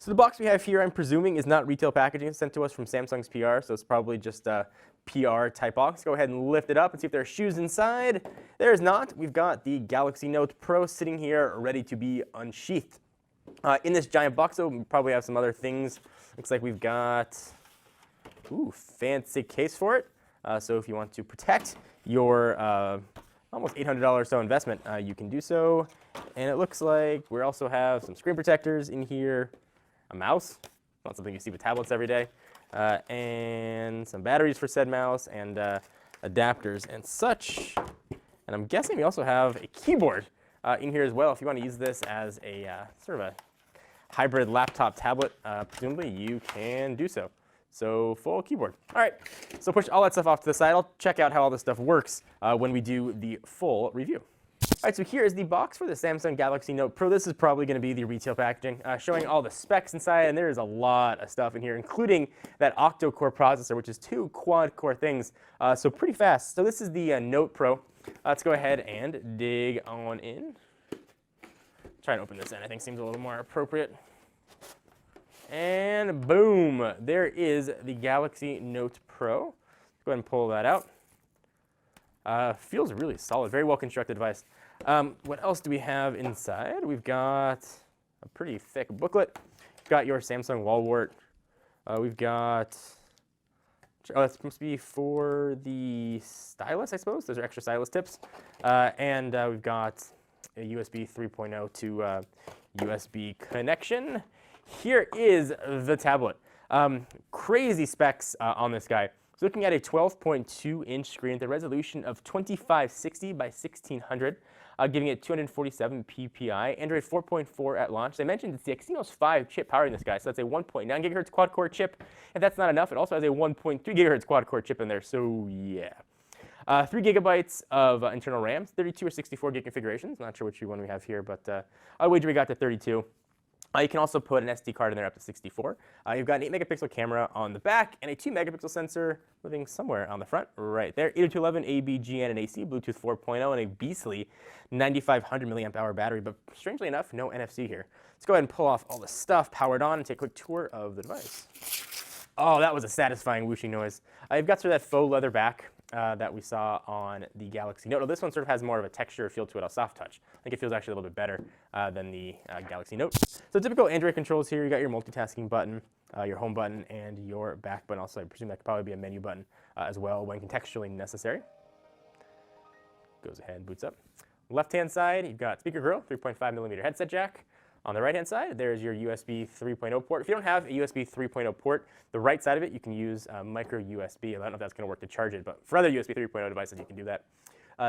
So the box we have here, I'm presuming, is not retail packaging. It's sent to us from Samsung's PR, so it's probably just a PR type box. Go ahead and lift it up and see if there are shoes inside. There's not. We've got the Galaxy Note Pro sitting here ready to be unsheathed. In this giant box, though, we probably have some other things. Looks like we've got, fancy case for it. So if you want to protect your almost $800 or so investment, you can do so. And it looks like we also have some screen protectors in here, a mouse, not something you see with tablets every day, and some batteries for said mouse, and adapters and such. And I'm guessing we also have a keyboard in here as well. If you want to use this as a sort of a hybrid laptop tablet, presumably you can do so. So full keyboard. All right, so push all that stuff off to the side. I'll check out how all this stuff works when we do the full review. All right, so here is the box for the Samsung Galaxy Note Pro. This is probably going to be the retail packaging, showing all the specs inside, and there is a lot of stuff in here, including that octa-core processor, which is 2 quad-core things, so pretty fast. So this is the Note Pro. Let's go ahead and dig on in. Try and open this end, I think seems a little more appropriate. And boom, there is the Galaxy Note Pro. Let's go ahead and pull that out. Feels really solid, very well constructed device. What else do we have inside? We've got a pretty thick booklet. We've got your Samsung wall wart. We've got, that's supposed to be for the stylus, I suppose. Those are extra stylus tips. And we've got a USB 3.0 to USB connection. Here is the tablet. Crazy specs on this guy. So looking at a 12.2-inch screen with a resolution of 2560 by 1600, giving it 247 ppi, Android 4.4 at launch. They mentioned it's the Exynos 5 chip powering this guy, so that's a 1.9 gigahertz quad-core chip. If that's not enough, it also has a 1.3 gigahertz quad-core chip in there, so yeah. 3 gigabytes of internal RAM, 32 or 64 gig configurations. Not sure which one we have here, but I wager we got to 32. You can also put an SD card in there up to 64. You've got an 8-megapixel camera on the back and a 2-megapixel sensor living somewhere on the front, right there. 802.11 AB, GN, and AC, Bluetooth 4.0, and a beastly 9,500 milliamp hour battery. But strangely enough, no NFC here. Let's go ahead and pull off all the stuff, powered on, and take a quick tour of the device. Oh, that was a satisfying whooshing noise. You've got sort of that faux leather back that we saw on the Galaxy Note. This one sort of has more of a texture feel to it, a soft touch. I think it feels actually a little bit better than the Galaxy Note. So typical Android controls here. You got your multitasking button, your home button, and your back button. Also, I presume that could probably be a menu button as well when contextually necessary. Goes ahead, boots up. Left-hand side, you've got speaker grill, 3.5mm headset jack. On the right-hand side, there's your USB 3.0 port. If you don't have a USB 3.0 port, the right side of it, you can use micro USB. I don't know if that's going to work to charge it, but for other USB 3.0 devices, you can do that.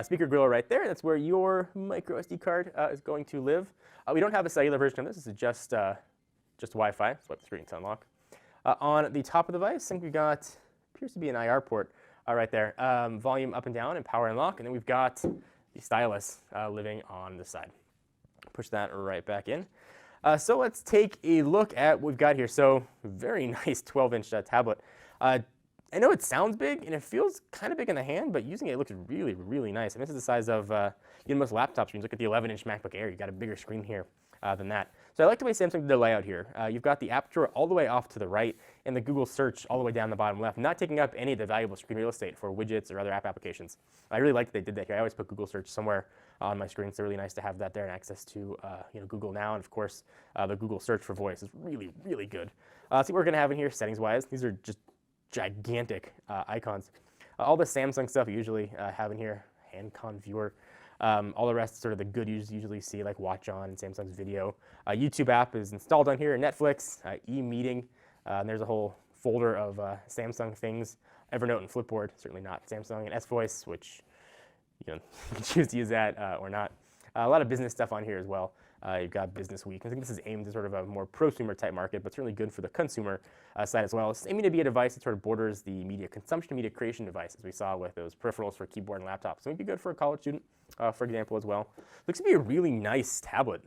Speaker grill right there. That's where your micro SD card is going to live. We don't have a cellular version of this. This is just Wi-Fi. Swipe the screen to unlock. On the top of the device, I think we got, appears to be an IR port right there. Volume up and down and power and lock. And then we've got the stylus living on the side. Push that right back in. So let's take a look at what we've got here. So very nice 12-inch tablet. I know it sounds big and it feels kind of big in the hand, but using it, it looks really, really nice. And this is the size of most laptop screens. Look at the 11-inch MacBook Air. You've got a bigger screen here than that. So I like the way Samsung did the layout here. You've got the aperture all the way off to the right and the Google search all the way down the bottom left, not taking up any of the valuable screen real estate for widgets or other app applications. I really like that they did that here. I always put Google search somewhere on my screen. It's really nice to have that there and access to Google Now, and of course the Google search for voice is really, really good. See what we're going to have in here settings-wise. These are just gigantic icons. All the Samsung stuff you usually have in here, hand-con viewer. All the rest, sort of the good you usually see, like Watch On and Samsung's video. YouTube app is installed on here, Netflix, e-meeting, and there's a whole folder of Samsung things, Evernote and Flipboard, certainly not Samsung, and S-Voice, which you can choose to use that or not. A lot of business stuff on here as well. You've got Business Week. I think this is aimed at sort of a more prosumer type market, but certainly good for the consumer side as well. It's aiming to be a device that sort of borders the media consumption, media creation device, as we saw with those peripherals for keyboard and laptops. So it would be good for a college student, for example, as well. Looks to be a really nice tablet.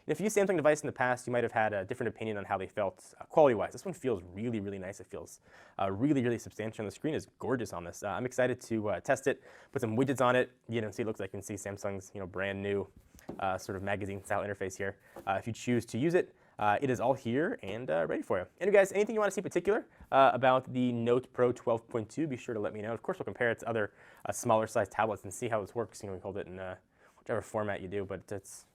If you used Samsung device in the past, you might have had a different opinion on how they felt quality-wise. This one feels really, really nice. It feels really, really substantial. And the screen is gorgeous on this. I'm excited to test it, put some widgets on it. See, it looks like you can see Samsung's brand new sort of magazine-style interface here. If you choose to use it, it is all here and ready for you. And guys, anything you want to see in particular about the Note Pro 12.2, be sure to let me know. Of course, we'll compare it to other smaller size tablets and see how this works. You know, we hold it in whichever format you do, but it's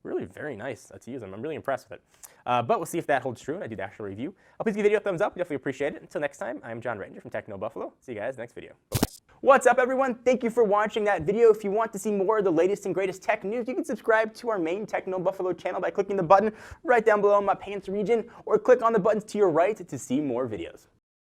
really very nice to use them. I'm really impressed with it. But we'll see if that holds true and I do the actual review. Please give the video a thumbs up. We definitely appreciate it. Until next time, I'm John Ranger from Techno Buffalo. See you guys next video. Bye-bye. What's up, everyone? Thank you for watching that video. If you want to see more of the latest and greatest tech news, you can subscribe to our main Techno Buffalo channel by clicking the button right down below in my pants region, or click on the buttons to your right to see more videos.